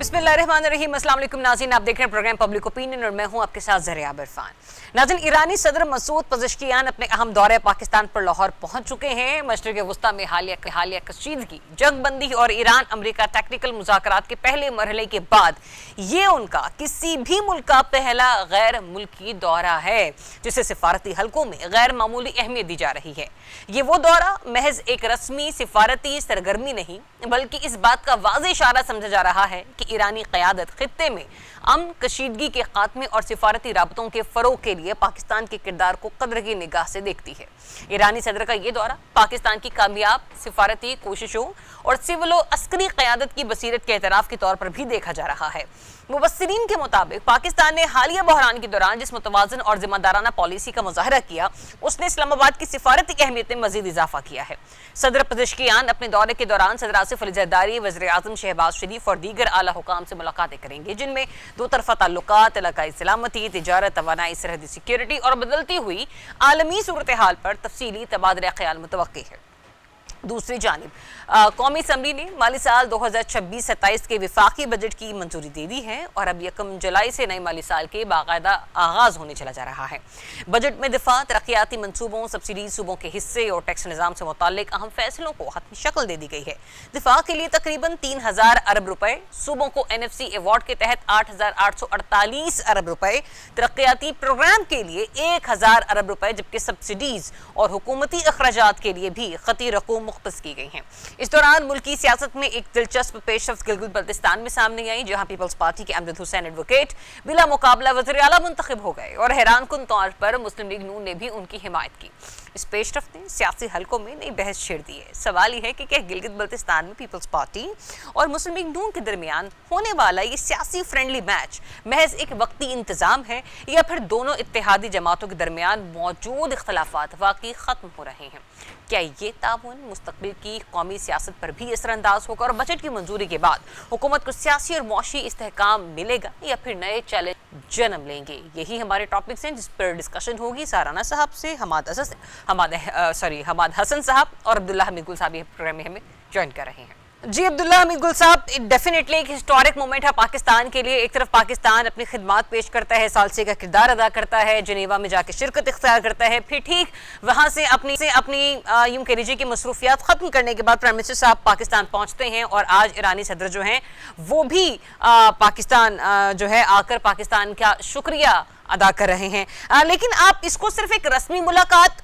बिस्मिल्लाहिर्रहमानिर्रहीम। अस्सलाम वालेकुम नाज़रीन, आप देख रहे हैं प्रोग्राम पब्लिक ओपिनियन और मैं हूं आपके साथ ज़रिया इरफान। नाज़रीन, ईरानी सदर मसूद पज़ेश्कियान अपने अहम दौरे पाकिस्तान पर लाहौर पहुंच चुके हैं। मशरिक़ वस्ता में हालिया कशीदगी, जंगबंदी और ईरान अमरीका टेक्निकल मुज़ाकरात के पहले मरहले के बाद ये उनका किसी भी मुल्क का पहला गैर मुल्की दौरा है जिसे सिफारती हलकों में गैर मामूली अहमियत दी जा रही है। ये वो दौरा महज एक रस्मी सिफारती सरगर्मी नहीं बल्कि इस बात का वाज़ेह इशारा समझा जा रहा है कि ईरानी क़यादत खित्ते में अमन कशीदगी के खात्मे और सिफारती राबतों के फ़रोग़ के लिए पाकिस्तान के किरदार को कद्र की निगाह से देखती है। ईरानी सदर का ये दौरा पाकिस्तान की कामयाब सिफारती कोशिशों और सिविलो अस्करी क़यादत की बसीरत के एतराफ़ के तौर पर भी देखा जा रहा है। मुबस्सिरीन के मुताबिक पाकिस्तान ने हालिया बहरान के दौरान जिस मुतवाज़न और ज़िम्मेदाराना पॉलिसी का मुज़ाहरा किया उसने इस्लामाबाद की सिफारती अहमियत में मज़ीद इजाफा किया है। सदर पज़ेश्कियान अपने दौरे के दौरान सदर आसिफ अली ज़रदारी, वज़ीर आज़म शहबाज शरीफ और दीगर आला हुकाम से मुलाकातें करेंगे, जिनमें दो तरफ़ा ताल्लुकात, इलाकाई सलामती, तिजारत, तवानाई, सरहदी सिक्योरिटी और बदलती हुई आलमी सूरत हाल पर तफसीली तबादला ख्याल मुतवक्की है। दूसरी जानिब कौमी असम्बली ने माली साल 2026-27 के विफाकी बजट की मंजूरी दे दी है और अब 1 जुलाई से नए माली साल के बाकायदा आगाज होने चला जा रहा है। बजट में दिफा, तरक्याती मंसूबों, सब्सिडी, सूबों के हिस्से और टैक्स निज़ाम से मुताल्लिक अहम फैसलों को हतमी शक्ल दे दी गई है। दिफा के लिए तकरीबन 3000 अरब रुपए, सूबों को NFC अवार्ड के तहत 8848 अरब रुपए, तरक्याती प्रोग्राम के लिए 1000 अरब रुपए, जबकि सब्सिडीज और हुकूमती अखराजात के लिए भी खती रकूम मुख्तस की गई हैं। इस दौरान मुल्की सियासत में एक दिलचस्प पेशरफ्त गिलगित बल्तिस्तान में सामने आई, जहां पीपल्स पार्टी के अमजद हुसैन एडवोकेट बिला मुकाबला वज़ीर आला मुंतखब हो गए और हैरान कुन तौर पर मुस्लिम लीग नून ने भी उनकी हिमायत की। इस पेशरफ्त ने सियासी हलकों में नई बहस छेड़ दी है। सवाल यह है कि क्या गिलगित बल्तिस्तान में पीपल्स पार्टी और मुस्लिम लीग नून के दरमियान होने वाला ये सियासी फ्रेंडली मैच महज एक वक्ती इंतजाम है या फिर दोनों इत्तेहादी जमातों के दरमियान मौजूद इख्तलाफात वाकई खत्म हो रहे हैं? क्या ये ताउन मुस्तकबिल की कौमी सियासत पर भी असरअंदाज होगा और बजट की मंजूरी के बाद हुकूमत को सियासी और मुआशी इस्तेहकाम मिलेगा या फिर नए चैलेंज जन्म लेंगे? यही हमारे टॉपिक्स हैं जिस पर डिस्कशन होगी साराना साहब से, हमाद हसन साहब और अब्दुल्ला हमीद गुल साहब ये प्रोग्राम में हमें ज्वाइन कर रहे हैं। जी अब्दुल्ला हमीद गुल साहब, डेफिनेटली एक हिस्टोरिक मोमेंट है पाकिस्तान के लिए। एक तरफ पाकिस्तान अपनी खिदमात पेश करता है, सालसे का किरदार अदा करता है, जनेवा में जाके शिरकत इख्तियार करता है, फिर ठीक वहाँ से अपनी यूं कह लीजिए कि मसरूफियात ख़त्म करने के बाद प्राइम मिनिस्टर साहब पाकिस्तान पहुँचते हैं और आज ईरानी सदर जो हैं वो भी पाकिस्तान जो है आकर पाकिस्तान का शुक्रिया अदा कर रहे हैं। लेकिन आप इसको सिर्फ एक रस्मी मुलाकात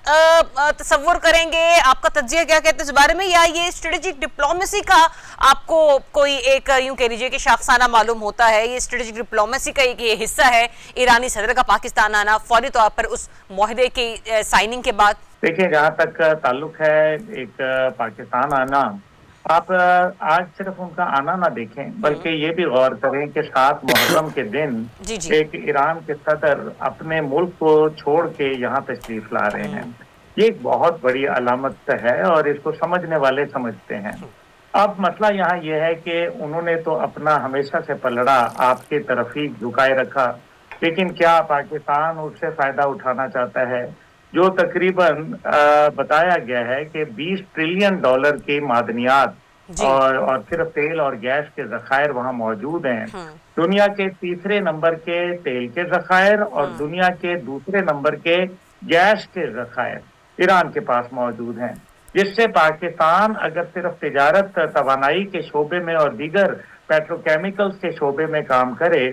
तस्वुर करेंगे? आपका तज्जिया क्या कहते हैं इस बारे में, या ये स्ट्रेटेजिक डिप्लोमेसी का आपको कोई एक यूं कह लीजिए कि शाखसाना मालूम होता है? ये स्ट्रेटेजिक डिप्लोमेसी का एक ये हिस्सा है ईरानी सदर का पाकिस्तान आना फौरी तौर पर उस मुआहदे की साइनिंग के बाद? देखिए, जहाँ तक ताल्लुक है एक पाकिस्तान आना, आप आज सिर्फ उनका आना ना देखें बल्कि ये भी गौर करें कि 7 मुहर्रम के दिन एक ईरान के सदर अपने मुल्क को छोड़ के यहाँ तशरीफ ला रहे हैं। ये एक बहुत बड़ी अलामत है और इसको समझने वाले समझते हैं। अब मसला यहाँ ये है कि उन्होंने तो अपना हमेशा से पलड़ा आपके तरफ ही झुकाए रखा, लेकिन क्या पाकिस्तान उससे फायदा उठाना चाहता है? जो तकरीबन बताया गया है कि $20 ट्रिलियन की मादनियात और सिर्फ तेल और गैस के ज़खायर वहाँ मौजूद हैं। दुनिया के तीसरे नंबर के तेल के ज़खायर और दुनिया के दूसरे नंबर के गैस के ज़खायर ईरान के पास मौजूद हैं, जिससे पाकिस्तान अगर सिर्फ तिजारत, तवानाई के शोबे में और दीगर पेट्रोकेमिकल्स के शोबे में काम करे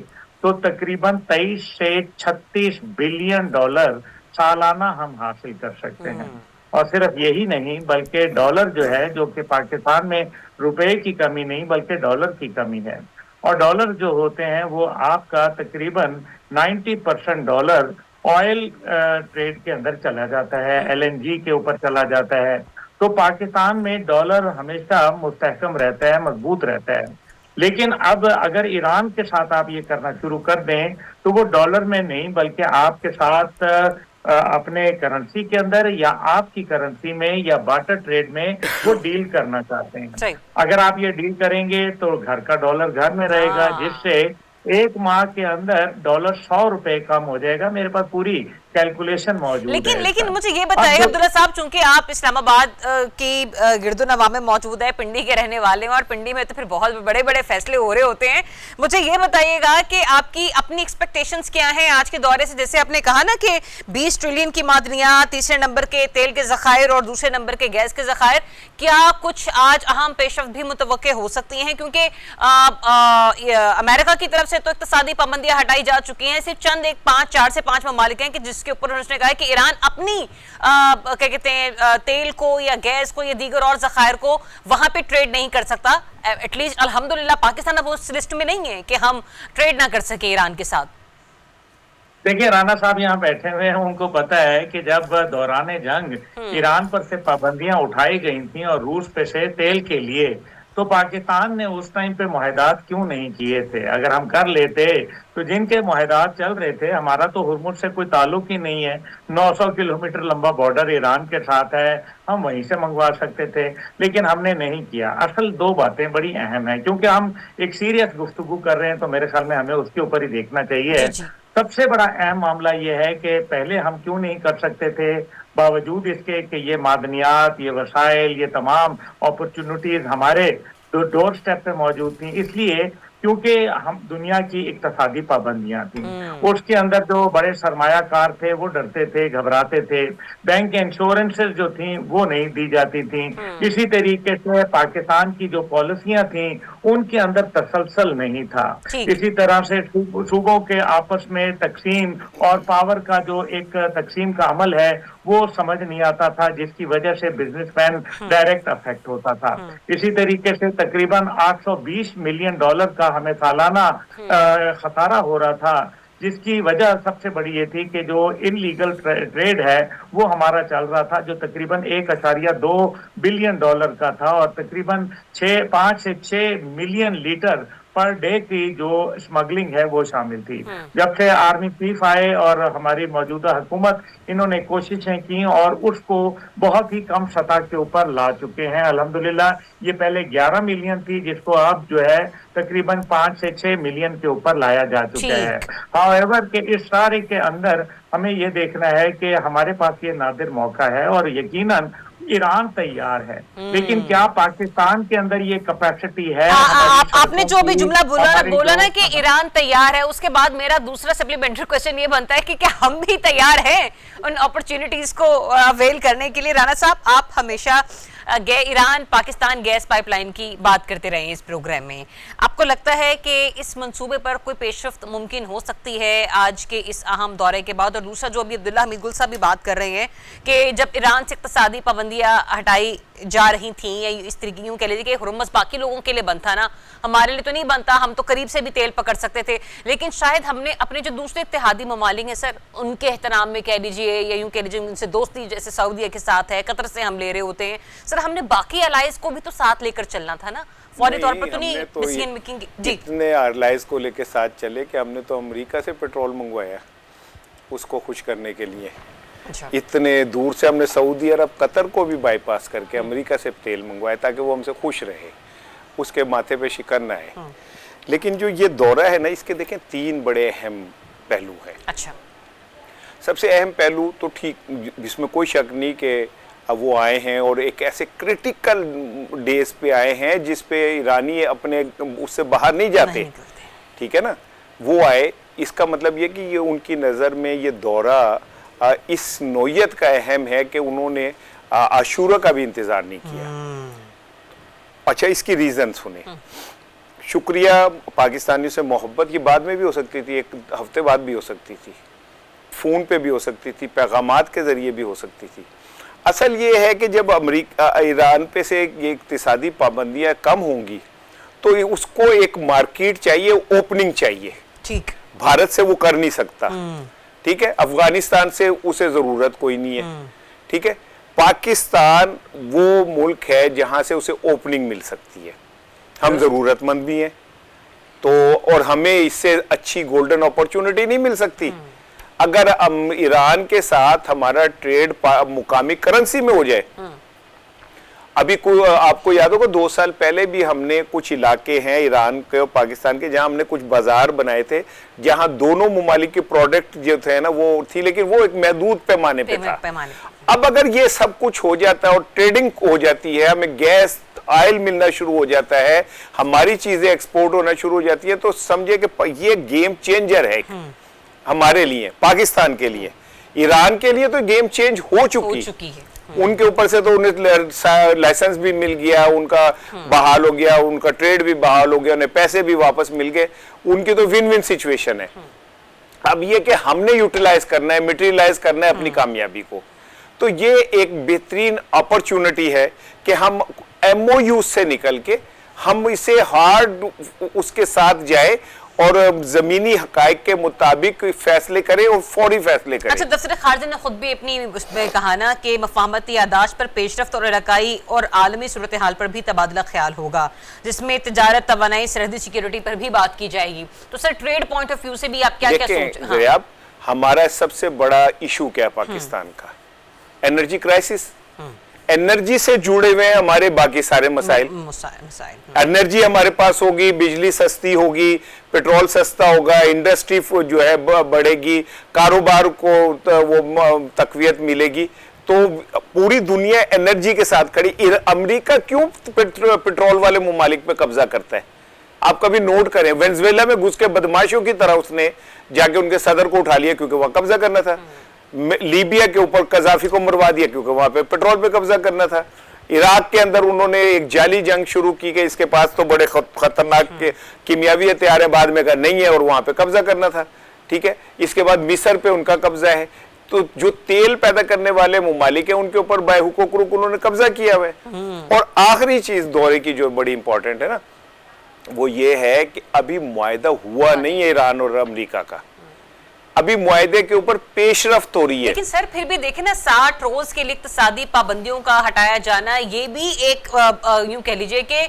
तो तकरीबन 23 से 36 बिलियन डॉलर सालाना हम हासिल कर सकते हैं। और सिर्फ यही नहीं बल्कि डॉलर जो है, जो कि पाकिस्तान में रुपए की कमी नहीं बल्कि डॉलर की कमी है, और डॉलर जो होते हैं वो आपका तकरीबन 90% डॉलर ऑयल ट्रेड के अंदर चला जाता है, LNG के ऊपर चला जाता है। तो पाकिस्तान में डॉलर हमेशा मुस्तहकम रहता है, मजबूत रहता है। लेकिन अब अगर ईरान के साथ आप ये करना शुरू कर दें तो वो डॉलर में नहीं बल्कि आपके साथ अपने करेंसी के अंदर या आपकी करेंसी में या बार्टर ट्रेड में वो डील करना चाहते हैं। अगर आप ये डील करेंगे तो घर का डॉलर घर में रहेगा, जिससे 1 माह के अंदर डॉलर 100 रुपए कम हो जाएगा। मेरे पास पूरी कैलकुलेशन मौजूद है। लेकिन मुझे ये बताइए अब्दुल्ला साहब, चूंकि आप इस्लामाबाद की गिरदोनवा में मौजूद है, पिंडी के रहने वाले हैं और पिंडी में तो फिर बहुत बड़े बड़े फैसले हो रहे होते हैं, मुझे ये बताइएगा कि आपकी अपनी एक्सपेक्टेशंस क्या हैं आज के दौरे से? जैसे आपने कहा ना कि 20 ट्रिलियन की मादनियात, तीसरे नंबर के तेल के ज़खायर और दूसरे नंबर के गैस के ज़खायर, क्या कुछ आज अहम पेशरफ्त भी मुतवक्के हो सकती हैं? क्योंकि अमेरिका की तरफ से तो इक़्तिसादी पाबंदियां हटाई जा चुकी हैं, सिर्फ चंद 4 से 5 ममालिक हैं कि जिसके ऊपर उन्होंने कहा है कि ईरान अपनी क्या कहते हैं तेल को या गैस को या दीगर और ज़खायर को वहां पे ट्रेड नहीं कर सकता। एटलीस्ट अल्हम्दुलिल्लाह पाकिस्तान अब उस लिस्ट में नहीं है कि हम ट्रेड ना कर सके ईरान के साथ। देखिए राना साहब यहाँ बैठे हुए हैं, उनको पता है कि जब दौरान जंग ईरान पर से पाबंदियां उठाई गई थी और रूस पे से तेल के लिए, तो पाकिस्तान ने उस टाइम पे मुआहदात क्यों नहीं किए थे? अगर हम कर लेते तो जिनके मुआहदात चल रहे थे, हमारा तो हुर्मुज से कोई ताल्लुक ही नहीं है, 900 किलोमीटर लंबा बॉर्डर ईरान के साथ है, हम वहीं से मंगवा सकते थे, लेकिन हमने नहीं किया। असल दो बातें बड़ी अहम है, क्योंकि हम एक सीरियस गुफ्तगू कर रहे हैं तो मेरे ख्याल में हमें उसके ऊपर ही देखना चाहिए। सबसे बड़ा अहम मामला ये है कि पहले हम क्यों नहीं कर सकते थे, बावजूद इसके कि ये मादनियात, ये वसाइल, ये तमाम अपॉर्चुनिटीज हमारे डोर स्टेप पे मौजूद थी। इसलिए क्योंकि हम दुनिया की इक्तिसादी पाबंदियां थी, उसके अंदर जो बड़े सरमायाकार थे वो डरते थे, घबराते थे, बैंक इंश्योरेंसेस जो थी वो नहीं दी जाती थी। इसी तरीके से पाकिस्तान की जो पॉलिसियां थी उनके अंदर तसलसल नहीं था। इसी तरह से सूबों के आपस में तकसीम और पावर का जो एक तकसीम का अमल है वो समझ नहीं आता था, जिसकी वजह से बिजनेसमैन डायरेक्ट अफेक्ट होता था। इसी तरीके से तकरीबन 820 मिलियन डॉलर का हमें सालाना खसारा हो रहा था, जिसकी वजह सबसे बड़ी ये थी कि जो इनलीगल ट्रेड है वो हमारा चल रहा था, जो तकरीबन 1.2 बिलियन डॉलर का था और तकरीबन 5 से 6 मिलियन लीटर पर डे की जो स्मगलिंग है वो शामिल थी। जब से आर्मी चीफ आए और हमारी मौजूदा हुकूमत, इन्होंने कोशिशें की और उसको बहुत ही कम सतह के ऊपर ला चुके हैं। अल्हम्दुलिल्लाह ये पहले 11 मिलियन थी, जिसको अब जो है तकरीबन 5 से 6 मिलियन के ऊपर लाया जा चुका है। हाउएवर के इस सारे के अंदर हमें ये देखना है कि हमारे पास ये नादिर मौका है और यकीनन ईरान तैयार है, लेकिन क्या पाकिस्तान के अंदर ये कैपेसिटी है? आपने जो भी जुमला बोला ना कि ईरान तैयार है, उसके बाद मेरा दूसरा सप्लीमेंट्री क्वेश्चन ये बनता है कि क्या हम भी तैयार हैं उन अपॉर्चुनिटीज को अवेल करने के लिए? राना साहब, आप हमेशा ईरान पाकिस्तान गैस पाइपलाइन की बात करते रहे हैं इस प्रोग्राम में, आपको लगता है कि इस मंसूबे पर कोई पेशरफ्त मुमकिन हो सकती है आज के इस अहम दौरे के बाद? और दूसरा जो अभी अब्दुल्ला हमीद गुल साहब भी बात कर रहे हैं कि जब ईरान से इक़्तिसादी पाबंदियां हटाई जा रही थी, या इस तरीके यूं कह लीजिए कि हुर्मुज़ बाकी लोगों के लिए बनता ना, हमारे लिए तो नहीं बनता, हम तो करीब से भी तेल पकड़ सकते थे, लेकिन शायद हमने अपने जो दूसरे इत्तेहादी ममालिक हैं सर, उनके एहतराम में कह लीजिए या यूं कह लीजिए उनसे दोस्ती, जैसे सऊदीया के साथ है, कतर से हम ले रहे होते हैं सर, हमने बाकी अलाइज को भी तो साथ लेकर चलना था ना, फौरी तौर पर तो नहीं डिसीजन मेकिंग। जी, इतने अलाइज को लेकर साथ चले कि हमने तो अमेरिका से पेट्रोल मंगवाया उसको खुश करने के लिए। इतने दूर से हमने सऊदी अरब, कतर को भी बाईपास करके अमेरिका से तेल मंगवाया ताकि वो हमसे खुश रहे, उसके माथे पे शिकन ना आए। लेकिन जो ये दौरा है ना, इसके देखें 3 बड़े अहम पहलू हैं। अच्छा, सबसे अहम पहलू तो ठीक, जिसमें कोई शक नहीं कि वो आए हैं और एक ऐसे क्रिटिकल डेज पे आए हैं जिस पे ईरानी अपने उससे बाहर नहीं जाते, ठीक है ना, वो आए। इसका मतलब ये कि ये उनकी नज़र में ये दौरा इस नौयत का अहम है कि उन्होंने आशूरा का भी इंतज़ार नहीं किया। अच्छा, इसकी रीज़न सुने। शुक्रिया, पाकिस्तानियों से मोहब्बत ये बाद में भी हो सकती थी, 1 हफ्ते बाद भी हो सकती थी, फ़ोन पे भी हो सकती थी, पैगामात के ज़रिए भी हो सकती थी। असल ये है कि जब ईरान पे से ये इक़्तिसादी पाबंदियाँ कम होंगी तो उसको एक मार्केट चाहिए, ओपनिंग चाहिए। ठीक, भारत से वो कर नहीं सकता, ठीक है, अफगानिस्तान से उसे ज़रूरत कोई नहीं है, ठीक है। पाकिस्तान वो मुल्क है जहाँ से उसे ओपनिंग मिल सकती है, हम ज़रूरतमंद भी हैं तो, और हमें इससे अच्छी गोल्डन अपॉर्चुनिटी नहीं मिल सकती। अगर ईरान के साथ हमारा ट्रेड मुकामी करेंसी में हो जाए अभी कोई आपको याद होगा 2 साल पहले भी हमने कुछ इलाके हैं ईरान के और पाकिस्तान के जहां हमने कुछ बाजार बनाए थे जहां दोनों ममालिक के प्रोडक्ट जो थे ना वो थी, लेकिन वो एक महदूद पैमाने पे था। अब अगर ये सब कुछ हो जाता है और ट्रेडिंग हो जाती है, हमें गैस ऑयल मिलना शुरू हो जाता है, हमारी चीजें एक्सपोर्ट होना शुरू हो जाती है, तो समझे कि ये गेम चेंजर है हमारे लिए, पाकिस्तान के लिए। ईरान के लिए तो गेम चेंज हो चुकी है। उनके ऊपर से तो उन्हें लाइसेंस भी मिल गया, उनका बहाल हो गया, उनका ट्रेड भी बहाल हो गया, उन्हें पैसे भी वापस मिल गए, उनकी तो विन विन सिचुएशन है। अब ये कि हमने यूटिलाइज करना है, मटेरियलाइज करना है अपनी कामयाबी को, तो ये एक बेहतरीन अपॉर्चुनिटी है कि हम MOU से निकल के हम इसे हार्ड उसके साथ जाए और जमीनी हकाइक के मुताबिक फैसले करें और फौरी फैसले करें। अच्छा, दफ्तर खारजा ने खुद भी अपनी उसमें कहा ना कि मफाहमती यादाश्त पर पेशरफ्त और इलाकाई और आलमी सूरत हाल पर भी तबादला ख्याल होगा, जिसमें तिजारत, तवानाई, सरहदी सिक्योरिटी पर भी बात की जाएगी। तो sir, trade point of view से भी आप क्या क्या सोच? हाँ। हमारा सबसे बड़ा इशू क्या है पाकिस्तान का? Energy crisis. एनर्जी से जुड़े हुए हैं हमारे बाकी सारे मसाइल। एनर्जी हमारे पास होगी, बिजली सस्ती होगी, पेट्रोल सस्ता होगा, इंडस्ट्री जो है बढ़ेगी, कारोबार को वो तकवीयत मिलेगी, तो पूरी दुनिया एनर्जी के साथ खड़ी। अमेरिका क्यों पेट्रोल वाले मुमालिक पे कब्जा करता है? आप कभी नोट करें, वेनेजुएला में घुस के बदमाशों की तरह उसने जाके उनके सदर को उठा लिया क्योंकि वहां कब्जा करना था। लीबिया के ऊपर कजाफी को मरवा दिया क्योंकि वहां पे पेट्रोल पे कब्जा करना था। इराक के अंदर उन्होंने एक जाली जंग शुरू की कि इसके पास तो बड़े खतरनाक कीमियावी हथियार है, बाद में कहा नहीं है और वहां पे कब्जा करना था। ठीक है, इसके बाद मिस्र पे उनका कब्जा है, तो जो तेल पैदा करने वाले मुमालिक है उनके ऊपर बाहुकूक रुक उन्होंने कब्जा किया हुआ है। और आखिरी चीज दौरे की जो बड़ी इंपॉर्टेंट है ना, वो ये है कि अभी मुआहदा हुआ नहीं है ईरान और अमेरिका का, अभी मुआहदे के ऊपर पेशरफ्त हो रही है। लेकिन सर फिर भी देखें ना, 60 रोज के लिए इक्तिसादी पाबंदियों का हटाया जाना, ये भी एक यूं कह लीजिए कि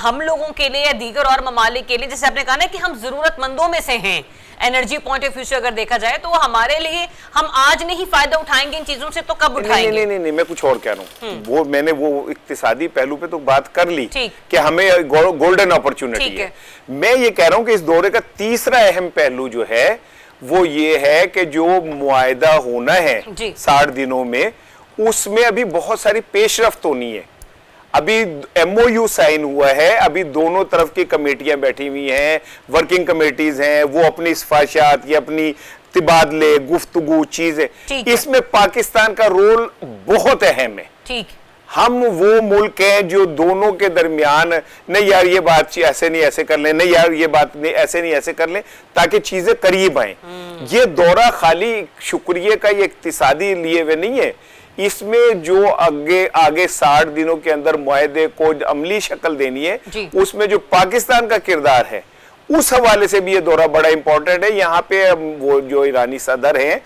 हम लोगों के लिए या दीगर और ममालिक के लिए, जैसे आपने कहा ना कि हम जरूरतमंदों में से हैं, एनर्जी पॉइंट ऑफ व्यू से अगर देखा जाए तो हमारे लिए, हम आज नहीं फायदा उठाएंगे इन चीजों से तो कब उठाएंगे? नहीं, मैं कुछ और कह रहा हूँ। वो मैंने वो इक्तिसादी पहलू पे तो बात कर ली कि हमें गोल्डन अपॉर्चुनिटी है। मैं ये कह रहा हूँ कि इस दौरे का तीसरा अहम पहलू जो है वो ये है कि जो मुआहदा होना है 60 दिनों में, उसमें अभी बहुत सारी पेशरफ्त होनी है। अभी MOU साइन हुआ है, अभी दोनों तरफ की कमेटियां बैठी हुई हैं, वर्किंग कमेटीज हैं, वो अपनी सिफारिशात या अपनी तबादले, गुफ्तगू चीजें, इसमें पाकिस्तान का रोल बहुत अहम है। ठीक, हम वो मुल्क हैं जो दोनों के दरमियान, नहीं यार ये बात ऐसे नहीं ऐसे कर लें, नहीं यार ये बात नहीं ऐसे कर लें, ताकि चीजें करीब आए। ये दौरा खाली शुक्रिया का, ये इक्तिसादी लिए हुए नहीं है, इसमें जो आगे 60 दिनों के अंदर मुआहदे को अमली शक्ल देनी है, उसमें जो पाकिस्तान का किरदार है, उस हवाले से भी ये दौरा बड़ा इंपॉर्टेंट है। यहाँ पे वो जो ईरानी सदर हैं,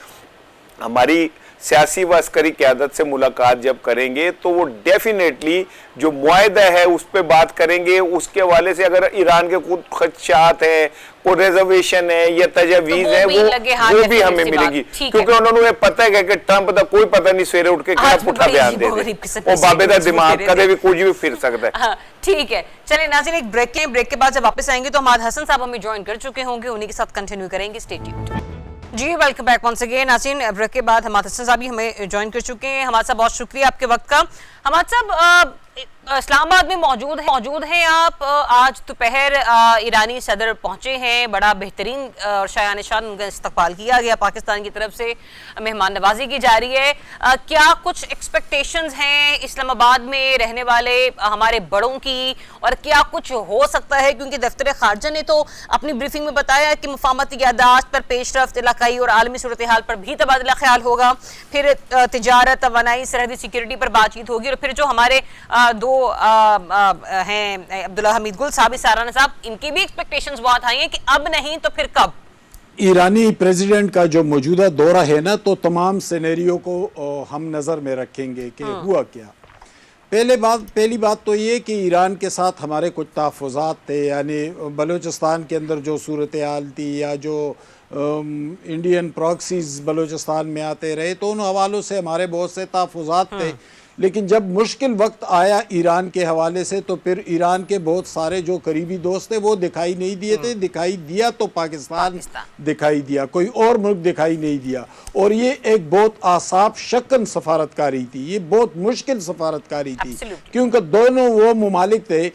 हमारी सियासी व अस्करी क़यादत से मुलाकात जब करेंगे तो वो डेफिनेटली जो मुआहदा है उस पर बात करेंगे। उसके हवाले से अगर ईरान के कुछ खदशात हैं, कोई रिजर्वेशन है या तजवीज़ है, वो भी हमें मिलेगी, क्योंकि उन्होंने पता है कि ट्रंप का कोई पता नहीं सवेरे उठ के क्या पुठा बयान दे दे, वो बाबेदा दिमाग कदे भी कुछ भी फिर सकता है। ठीक है, चलिए नाज़रीन, एक ब्रेक के बाद जब वापस आएंगे तो हमाद हसन साहब हमें ज्वाइन कर चुके होंगे, उन्हीं के साथ कंटिन्यू करेंगे। Stay tuned. जी, वेलकम बैक वंस अगेन। नाज़रीन, ब्रेक के बाद हमाद हसन साहब भी हमें ज्वाइन कर चुके हैं। हमाद साहब, बहुत शुक्रिया आपके वक्त का। हमाद साहब, इस्लामाबाद में मौजूद हैं आप। आज दोपहर ईरानी सदर पहुंचे हैं, बड़ा बेहतरीन और शायान शान उनका इस्तकबाल किया गया, पाकिस्तान की तरफ से मेहमान नवाजी की जा रही है। क्या कुछ एक्सपेक्टेशंस हैं इस्लामाबाद में रहने वाले हमारे बड़ों की, और क्या कुछ हो सकता है? क्योंकि दफ्तर खारजा ने तो अपनी ब्रीफिंग में बताया कि मुफाहमती यादाश्त पर पेशरफ्त, इलाकाई और आलमी सूरत हाल पर भी तबादला ख्याल होगा, फिर तिजारत, तवानाई, सरहदी सिक्योरिटी पर बातचीत होगी, और फिर जो हमारे दो हैं अब्दुल्ला हमीद गुल साहब, साराना साहब, इनकी भी एक्सपेक्टेशंस बहुत हाई हैं कि अब नहीं तो फिर कब? ईरानी प्रेसिडेंट का जो मौजूदा दौरा है ना, तो तमाम सिनेरियो को हम नज़र में रखेंगे कि हुआ क्या। पहली बात तो ये कि ईरान के साथ हमारे कुछ तहफ़्फ़ुज़ात थे, यानी बलूचिस्तान के अंदर जो सूरत हाल थी या जो इंडियन प्रॉक्सीज़ बलूचिस्तान में आते रहे, तो उन हवालों से हमारे बहुत से तहफ़्फ़ुज़ात थे। لیکن جب مشکل وقت آیا ایران کے حوالے سے تو پھر ایران کے بہت سارے جو قریبی دوست تھے وہ دکھائی نہیں دیے تھے. دکھائی دیا تو پاکستان دکھائی دیا, کوئی اور ملک دکھائی نہیں دیا. اور یہ ایک بہت اعصاب شکن سفارتکاری تھی, یہ بہت مشکل سفارتکاری تھی, کیونکہ دونوں وہ ممالک تھے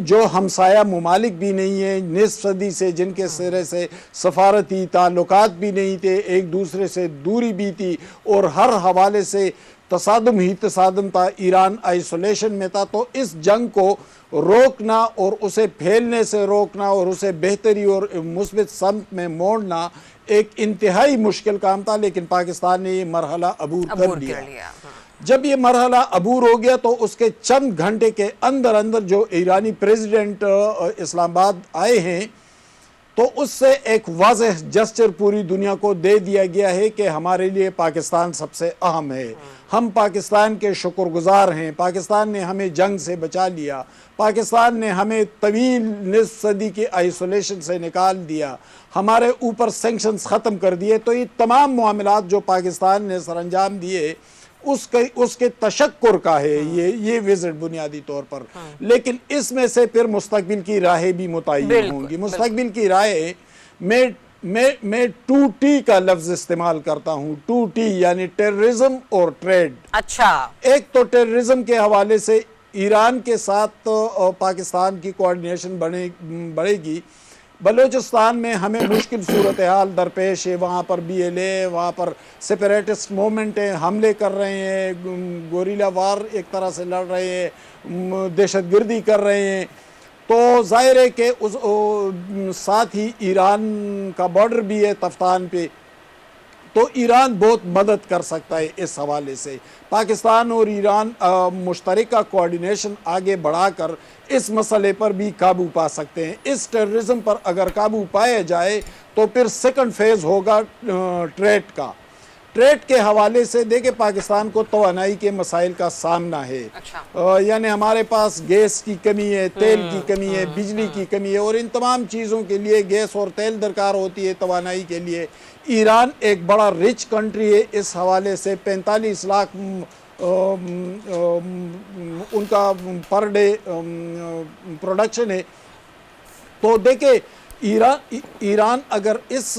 جو ہمسایہ ممالک بھی نہیں ہیں نصف صدی سے, جن کے سرے سے سفارتی تعلقات بھی نہیں تھے, ایک دوسرے سے دوری بھی تھی, اور ہر حوالے سے تصادم ہی تصادم تھا. ایران آئسولیشن میں تھا. تو اس جنگ کو روکنا اور اسے پھیلنے سے روکنا اور اسے بہتری اور مثبت سمت میں موڑنا ایک انتہائی مشکل کام تھا, لیکن پاکستان نے یہ مرحلہ عبور کر لیا. جب یہ مرحلہ عبور ہو گیا تو اس کے چند گھنٹے کے اندر اندر جو ایرانی پریزیڈنٹ اسلام آباد آئے ہیں تو اس سے ایک واضح جسچر پوری دنیا کو دے دیا گیا ہے کہ ہمارے لیے پاکستان سب سے اہم ہے, ہم پاکستان کے شکر گزار ہیں, پاکستان نے ہمیں جنگ سے بچا لیا, پاکستان نے ہمیں طویل نصف صدی کی آئسولیشن سے نکال دیا, ہمارے اوپر سینکشنز ختم کر دیے. تو یہ تمام معاملات جو پاکستان نے سر انجام دیے اس کے تشکر کا ہے یہ وزٹ بنیادی طور پر. لیکن اس میں سے پھر مستقبل کی راہیں بھی متعین ہوں گی. مستقبل کی راہیں میں 2T کا لفظ استعمال کرتا ہوں. 2T یعنی ٹیررزم اور ٹریڈ. اچھا, ایک تو ٹیررزم کے حوالے سے ایران کے ساتھ پاکستان کی کوارڈینیشن بڑھے گی. بلوچستان میں ہمیں مشکل صورتحال درپیش ہے, وہاں پر BLA, وہاں پر سیپریٹسٹ موومنٹ ہیں, حملے کر رہے ہیں, گوریلا وار ایک طرح سے لڑ رہے ہیں, دہشت گردی کر رہے ہیں. تو ظاہر ہے کہ ساتھ ہی ایران کا بارڈر بھی ہے تفتان پہ, تو ایران بہت مدد کر سکتا ہے اس حوالے سے. پاکستان اور ایران مشترکہ کوارڈینیشن آگے بڑھا کر اس مسئلے پر بھی قابو پا سکتے ہیں. اس ٹیررزم پر اگر قابو پایا جائے تو پھر سیکنڈ فیز ہوگا ٹریڈ کا. ٹریڈ کے حوالے سے دیکھیں پاکستان کو توانائی کے مسائل کا سامنا ہے. یعنی ہمارے پاس گیس کی کمی ہے, تیل کی کمی ہے, بجلی کی کمی ہے, اور ان تمام چیزوں کے لیے گیس اور تیل درکار ہوتی ہے توانائی کے لیے. ایران ایک بڑا رچ کنٹری ہے, اس حوالے سے 45 لاکھ ان کا پر ڈے پروڈکشن ہے. تو دیکھیں ایران اگر اس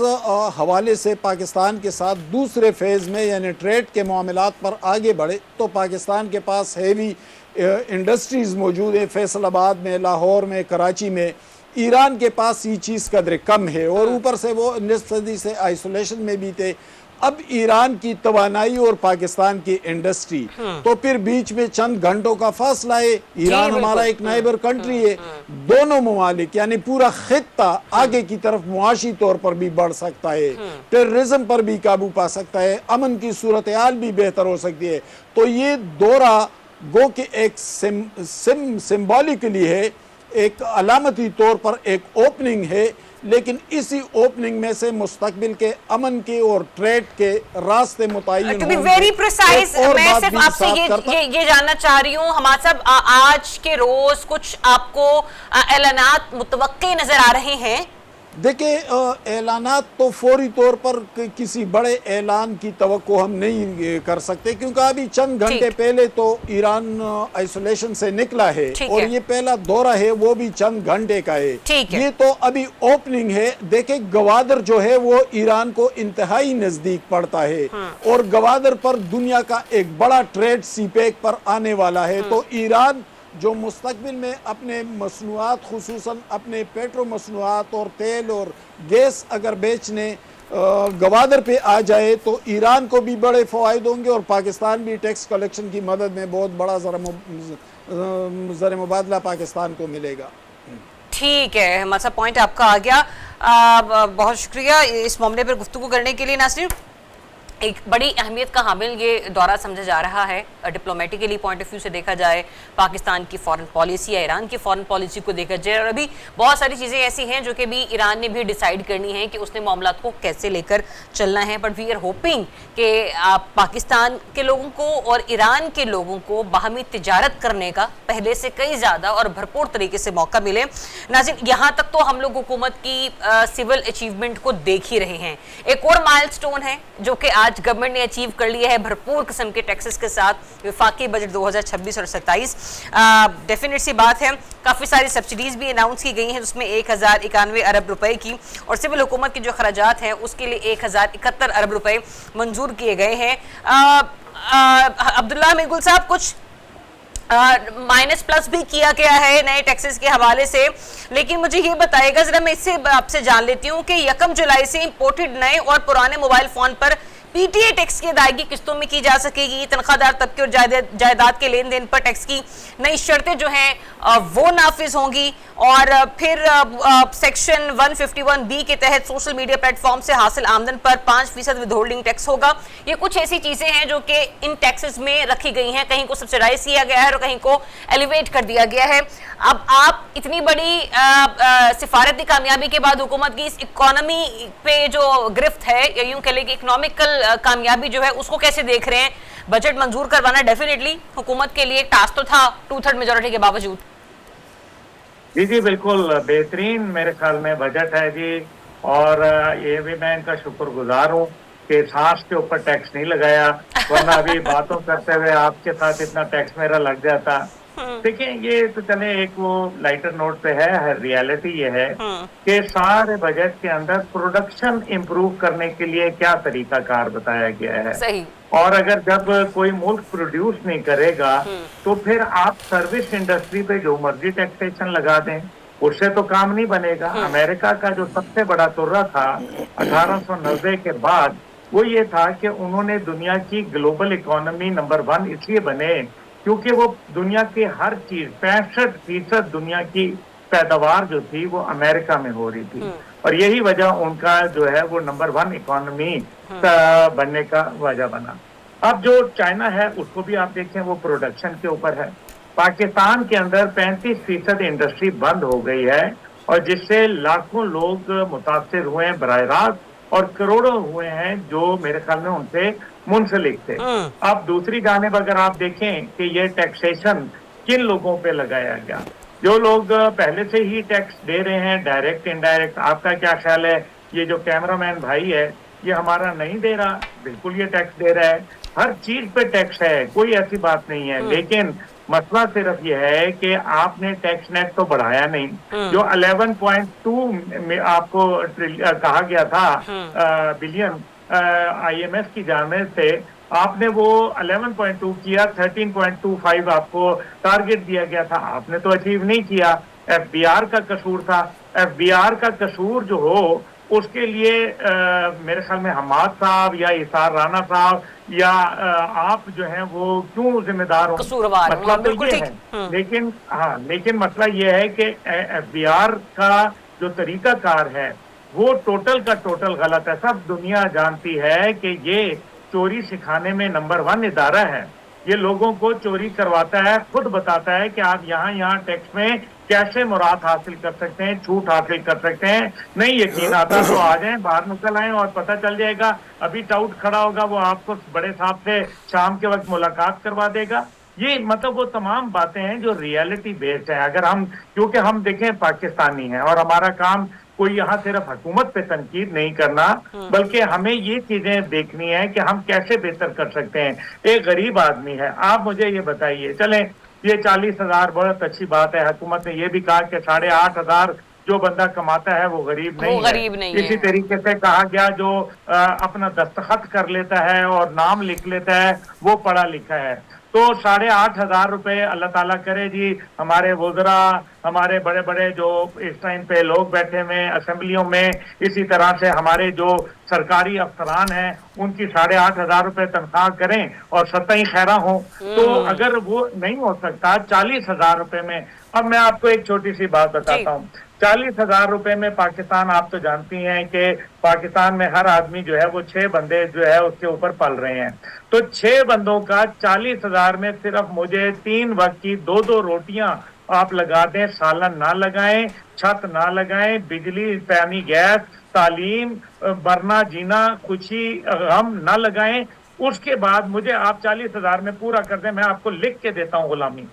حوالے سے پاکستان کے ساتھ دوسرے فیز میں یعنی ٹریڈ کے معاملات پر آگے بڑھے تو پاکستان کے پاس ہیوی انڈسٹریز موجود ہیں, فیصل آباد میں, لاہور میں, کراچی میں. ایران کے پاس یہ چیز قدر کم ہے, اور اوپر سے وہ نصف صدی سے آئسولیشن میں بھی تھے. اب ایران کی توانائی اور پاکستان کی انڈسٹری, تو پھر بیچ میں چند گھنٹوں کا فاصلہ ہے. ایران ہمارا ایک نائبر کنٹری ہے. دونوں ممالک یعنی پورا خطہ آگے کی طرف معاشی طور پر بھی بڑھ سکتا ہے, ٹیررزم پر بھی قابو پا سکتا ہے, امن کی صورتحال بھی بہتر ہو سکتی ہے. تو یہ دورہ گو کہ ایک سمبولکلی ہے, ایک علامتی طور پر ایک اوپننگ ہے, لیکن اسی اوپننگ میں سے مستقبل کے امن کے اور ٹریڈ کے راستے متعین ہوں گے. ویری پریسائز, میں صرف آپ سے یہ جاننا چاہ رہی ہوں, ہمارے صاحب آج کے روز کچھ آپ کو اعلانات متوقع نظر آ رہے ہیں؟ دیکھیں اعلانات تو فوری طور پر کسی بڑے اعلان کی توقع ہم نہیں کر سکتے, کیونکہ ابھی چند گھنٹے پہلے تو ایران آئسولیشن سے نکلا ہے, اور یہ پہلا دورہ ہے وہ بھی چند گھنٹے کا ہے. یہ تو ابھی اوپننگ ہے. دیکھیں گوادر جو ہے وہ ایران کو انتہائی نزدیک پڑتا ہے, اور گوادر پر دنیا کا ایک بڑا ٹریڈ سی پیک پر آنے والا ہے. تو ایران جو مستقبل میں اپنے مصنوعات خصوصاً اپنے پیٹرو مصنوعات اور تیل اور گیس اگر بیچنے گوادر پہ آ جائے تو ایران کو بھی بڑے فوائد ہوں گے, اور پاکستان بھی ٹیکس کلیکشن کی مدد میں بہت بڑا زر مبادلہ پاکستان کو ملے گا. ٹھیک ہے, ہمارا سا پوائنٹ آپ کا آ گیا. بہت شکریہ اس معاملے پر گفتگو کرنے کے لیے. ناصر, ایک بڑی اہمیت کا حامل یہ دورہ سمجھا جا رہا ہے ڈپلومیٹیکلی پوائنٹ آف ویو سے دیکھا جائے, پاکستان کی فارن پالیسی یا ایران کی فارن پالیسی کو دیکھا جائے, اور ابھی بہت ساری چیزیں ایسی ہیں جو کہ بھی ایران نے بھی ڈیسائیڈ کرنی ہیں کہ اس نے معاملات کو کیسے لے کر چلنا ہے. بٹ وی آر ہوپنگ کہ پاکستان کے لوگوں کو اور ایران کے لوگوں کو باہمی تجارت کرنے کا پہلے سے کئی زیادہ اور بھرپور طریقے سے موقع ملے. ناظرین, یہاں تک تو ہم لوگ حکومت کی سول اچیومنٹ کو دیکھ ہی رہے ہیں. ایک اور مائل سٹون ہے جو کہ آج आज गवर्नमेंट ने अचीव कर लिया है भरपूर किस्म के टैक्सेस के साथ वफाकी बजट 2026 और 27। डेफिनेट सी बात है, काफ़ी सारी सब्सिडीज़ भी अनाउंस की गई हैं, उसमें 1091 अरब रुपए की, और सिविल हुकूमत के जो खर्चात हैं उसके लिए 1071 अरब रुपए मंजूर किए गए हैं। अब्दुल्ला मिर्गुल साहब, कुछ माइनस प्लस भी किया गया है नए टैक्सेस के हवाले से, लेकिन मुझे ये बताइएगा जरा, मैं इससे आपसे जान लेती हूँ कि 1 जुलाई से इंपोर्टेड नए और पुराने मोबाइल फोन पर पीटीए टैक्स की अदायगी किस्तों में की जा सकेगी, तनख्वाहदार तबके और जायदाद के लेन देन पर टैक्स की नई शर्तें जो हैं वो नाफिज होंगी, और फिर सेक्शन 151B के तहत सोशल मीडिया प्लेटफॉर्म से हासिल आमदन पर 5% विदहोल्डिंग टैक्स होगा। ये कुछ ऐसी चीजें हैं जो कि इन टैक्सेस में रखी गई हैं, कहीं को सब्सिडाइज किया गया है और कहीं को एलिवेट कर दिया गया है। अब आप इतनी बड़ी सिफारती कामयाबी के बाद हुकूमत की इस इकोनॉमी पे जो गिरफ्त है, यूं कह लें कि इकोनॉमिकल कामयाबी जो है, उसको कैसे देख रहे हैं? बजट मंजूर करवाना डेफिनेटली हुकूमत के लिए एक टास्क तो था 2/3 मेजोरिटी के बावजूद। जी बिल्कुल बेहतरीन मेरे ख्याल में बजट है जी, और ये भी मैं इनका शुक्रगुजार हूँ कि सांस के ऊपर टैक्स नहीं लगाया, वरना अभी बातों करते हुए आपके साथ इतना टैक्स मेरा लग जाता। देखिए, ये तो चले एक वो लाइटर नोट पे है, रियलिटी ये है कि सारे बजट के अंदर प्रोडक्शन इंप्रूव करने के लिए क्या तरीका कार बताया गया है। सही। और अगर जब कोई मुल्क प्रोड्यूस नहीं करेगा तो फिर आप सर्विस इंडस्ट्री पे जो मर्जी टैक्सेशन लगा दें, उससे तो काम नहीं बनेगा। अमेरिका का जो सबसे बड़ा तुर्रा था 1890 के बाद, वो ये था कि उन्होंने दुनिया की ग्लोबल इकोनॉमी नंबर 1 इसलिए बने क्योंकि वो दुनिया की हर चीज 65% दुनिया की पैदावार जो थी वो अमेरिका में हो रही थी, और यही वजह उनका जो है वो नंबर 1 इकोनॉमी बनने का वजह बना। अब जो चाइना है उसको भी आप देखें, वो प्रोडक्शन के ऊपर है। पाकिस्तान के अंदर 35% इंडस्ट्री बंद हो गई है, और जिससे लाखों लोग मुतासिर हुए हैं बराह रास्त, और करोड़ों हुए हैं जो मेरे ख्याल में उनसे मुंसलिक थे। अब दूसरी जानिब अगर आप देखें कि ये टैक्सेशन किन लोगों पे लगाया गया, जो लोग पहले से ही टैक्स दे रहे हैं, डायरेक्ट इनडायरेक्ट। आपका क्या ख्याल है, ये जो कैमरामैन भाई है ये हमारा नहीं दे रहा? बिल्कुल ये टैक्स दे रहा है, हर चीज पे टैक्स है, कोई ऐसी बात नहीं है। लेकिन मसला सिर्फ ये है कि आपने टैक्स नेट तो बढ़ाया नहीं। जो 11.2 आपको कहा गया था बिलियन IMF की जानिब से, आपने वो 11.2 किया, 13.25 आपको टारगेट दिया गया था, आपने तो अचीव नहीं किया। FBR का कसूर था। FBR का कसूर जो हो उसके लिए मेरे ख्याल में हमाद साहब या इसार राना साहब या आप जो हैं वो क्यों जिम्मेदार हो? मसला तो ये है। लेकिन मसला ये है कि FBR का जो तरीकाकार है वो टोटल का टोटल गलत है। सब दुनिया जानती है कि ये चोरी सिखाने में नंबर 1 इदारा है। ये लोगों को चोरी करवाता है, खुद बताता है कि आप यहाँ टैक्स में कैसे मुराद हासिल कर सकते हैं, छूट हासिल कर सकते हैं। नहीं यकीन आता तो आ जाएं, बाहर निकल आएं और पता चल जाएगा। अभी टाउट खड़ा होगा, वो आपको बड़े साहब से शाम के वक्त मुलाकात करवा देगा। ये मतलब वो तमाम बातें हैं जो रियलिटी बेस्ड है। अगर हम, क्योंकि हम देखें पाकिस्तानी हैं और हमारा काम कोई यहाँ सिर्फ हुकूमत पे तनकीद नहीं करना, बल्कि हमें ये चीजें देखनी है कि हम कैसे बेहतर कर सकते हैं। एक गरीब आदमी है, आप मुझे ये बताइए, चलें ये 40,000 बहुत अच्छी बात है। हुकूमत ने ये भी कहा कि 8,500 जो बंदा कमाता है वो गरीब नहीं है। इसी तरीके से कहा गया जो अपना दस्तखत कर लेता है और नाम लिख लेता है वो पढ़ा लिखा है। तो 8,500 रुपए अल्लाह ताला करे जी, हमारे वज़रा, हमारे बड़े बड़े जो इस टाइम पे लोग बैठे हुए असेंबलियों में, इसी तरह से हमारे जो सरकारी अफसरान हैं उनकी 8,500 रुपए तनख्वाह करें और सत्ताई खैरा हो। तो अगर वो नहीं हो सकता 40,000 रुपए में, अब मैं आपको एक छोटी सी बात बताता हूँ। 40,000 रुपए में पाकिस्तान, आप तो जानती हैं कि पाकिस्तान में हर आदमी जो है वो 6 बंदे जो है उसके ऊपर पल रहे हैं। तो 6 बंदों का 40,000 में सिर्फ मुझे 3 वक्त की 2-2 रोटियां आप लगा दें, सालन ना लगाएं, छत ना लगाएं, बिजली, पानी, गैस, तालीम, मरना जीना, खुशी गम ना लगाएं। उसके बाद मुझे आप 40,000 में पूरा कर दें, मैं आपको लिख के देता हूँ गुलामी।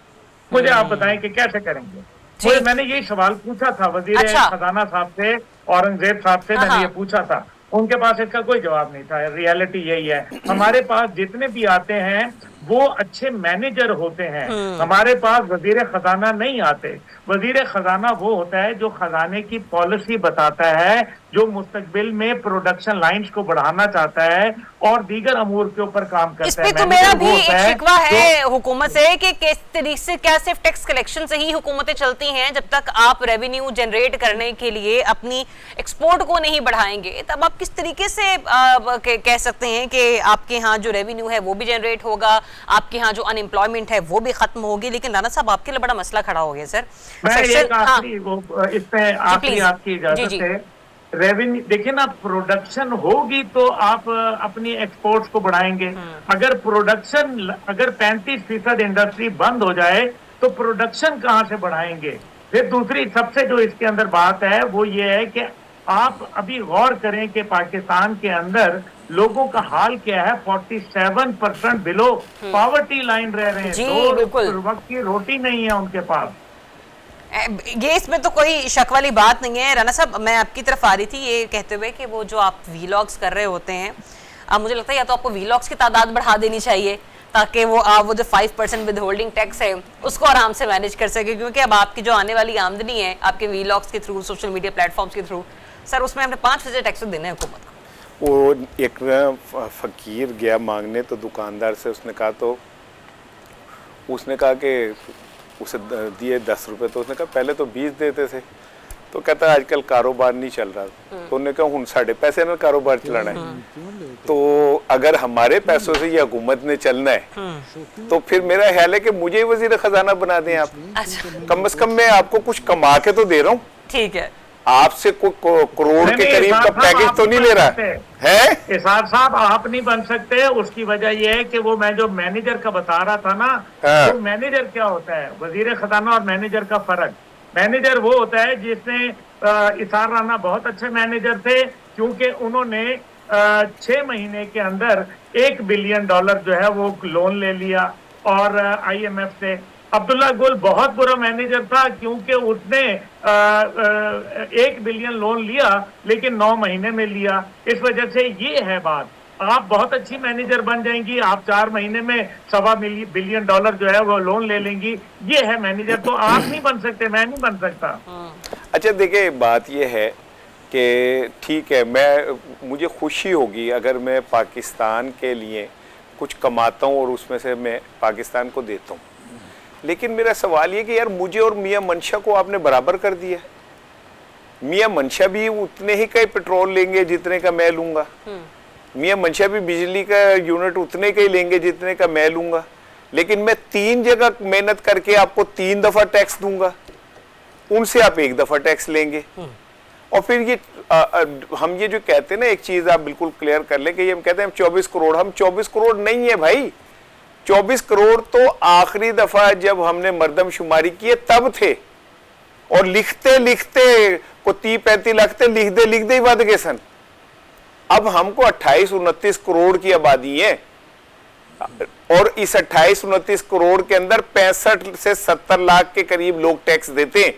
मुझे आप बताएं कि कैसे करेंगे। मैंने यही सवाल पूछा था वजीर खजाना साहब से, औरंगजेब साहब से मैंने ये पूछा था। उनके पास इसका कोई जवाब नहीं था। रियलिटी यही है, हमारे पास जितने भी आते हैं वो अच्छे मैनेजर होते हैं, हमारे पास वजीर खजाना नहीं आते। वजीर खजाना वो होता है जो खजाने की पॉलिसी बताता है, जो मुस्तकबिल में प्रोडक्शन लाइंस को बढ़ाना चाहता है और दीगर अमूर के ऊपर काम करता है। इस पे तो मेरा भी एक शिकवा है हुकूमत से कि किस तरीके से, क्या सिर्फ टैक्स कलेक्शन से ही हुकूमतें चलती हैं? जब तक आप रेवेन्यू जनरेट करने के लिए अपनी एक्सपोर्ट को नहीं बढ़ाएंगे, तब आप किस तरीके से कह सकते हैं कि आपके यहाँ जो रेवेन्यू है वो भी जनरेट होगा, आपके यहाँ जो अनएम्प्लॉयमेंट है वो भी खत्म होगी? लेकिन राणा साहब, आपके लिए बड़ा मसला खड़ा हो गया सर। इसमें आपकी इजाजत से रेवेन्यू देखिए ना, प्रोडक्शन होगी तो आप अपनी एक्सपोर्ट्स को बढ़ाएंगे। अगर 35% इंडस्ट्री बंद हो जाए तो प्रोडक्शन कहां से बढ़ाएंगे? फिर दूसरी सबसे जो इसके अंदर बात है वो ये है कि आप अभी गौर करें कि पाकिस्तान के अंदर लोगों का हाल क्या है। 47% बिलो पॉवर्टी लाइन रह रहे हैं, दो वक्त की रोटी नहीं है उनके पास। ये इसमें तो कोई शक वाली बात नहीं है। राणा साहब, मैं आपकी तरफ आ रही थी ये कहते हुए कि वो जो आप वीलॉग्स कर रहे होते हैं, अब मुझे लगता है या तो आपको वीलॉग्स की तादाद बढ़ा देनी चाहिए ताकि वो जो 5% विद होल्डिंग टैक्स है उसको आराम से मैनेज कर सके, क्योंकि अब आपकी जो आने वाली आमदनी है आपके वीलॉग्स के थ्रू, सोशल मीडिया प्लेटफॉर्म्स के थ्रू, सर उसमें हमने 5% टैक्स देना है हुकूमत को। वो एक फकीर गया मांगने तो दुकानदार से उसने कहा कि उसे दिए 10 रुपए, तो उसने कहा पहले तो 20 देते थे, तो कहता आजकल कारोबार नहीं चल रहा, तो उन्होंने कहा हुन साढ़े पैसे में कारोबार चलाना है। तो अगर हमारे पैसों से ये हुकूमत ने चलना है तो फिर मेरा ख्याल है कि मुझे ही वजीर खजाना बना दें आप। कम से कम मैं आपको कुछ कमा के तो दे रहा हूँ, ठीक है, आपसे कोई करोड़ के करीब का पैकेज तो नहीं ले रहा है। इसाद साहब, आप नहीं बन सकते। उसकी वजह यह है कि वो मैं जो मैनेजर का बता रहा था ना, तो मैनेजर क्या होता है, वजीर खजाना और मैनेजर का फर्क। मैनेजर वो होता है जिसने इसार राना बहुत अच्छे मैनेजर थे, क्योंकि उन्होंने 6 महीने के अंदर $1 बिलियन जो है वो लोन ले लिया और IMF से। अब्दुल्ला गुल बहुत बुरा मैनेजर था, क्योंकि उसने 1 बिलियन लोन लिया लेकिन 9 महीने में लिया। इस वजह से ये है बात। आप बहुत अच्छी मैनेजर बन जाएंगी, आप 4 महीने में $1.25 बिलियन जो है वो लोन ले लेंगी, ये है मैनेजर। तो आप नहीं बन सकते, मैं नहीं बन सकता। अच्छा देखिए, बात ये है कि ठीक है, मुझे खुशी होगी अगर मैं पाकिस्तान के लिए कुछ कमाता हूँ और उसमें से मैं पाकिस्तान को देता हूँ, लेकिन मेरा सवाल ये कि यार मुझे और मियां मंशा को आपने बराबर कर दिया। मियां मंशा भी उतने ही का पेट्रोल लेंगे जितने का मैं लूंगा, मियां मंशा भी बिजली का यूनिट उतने का ही लेंगे जितने का मैं लूंगा, लेकिन मैं 3 जगह मेहनत करके आपको 3 दफा टैक्स दूंगा, उनसे आप 1 दफा टैक्स लेंगे। और फिर ये हम ये जो कहते हैं ना, एक चीज आप बिल्कुल क्लियर कर लें कि ये हम कहते हैं 24 करोड़, हम 24 करोड़ नहीं है भाई। 24 करोड़ तो आखिरी दफा जब हमने मर्दमशुमारी किए तब थे, और लिखते लिखते को 30-35 लाख थे, लिख दे ही बद गए सन। अब हमको 28-29 करोड़ की आबादी है, और इस 28-29 करोड़ के अंदर 65 से 70 लाख के करीब लोग टैक्स देते हैं,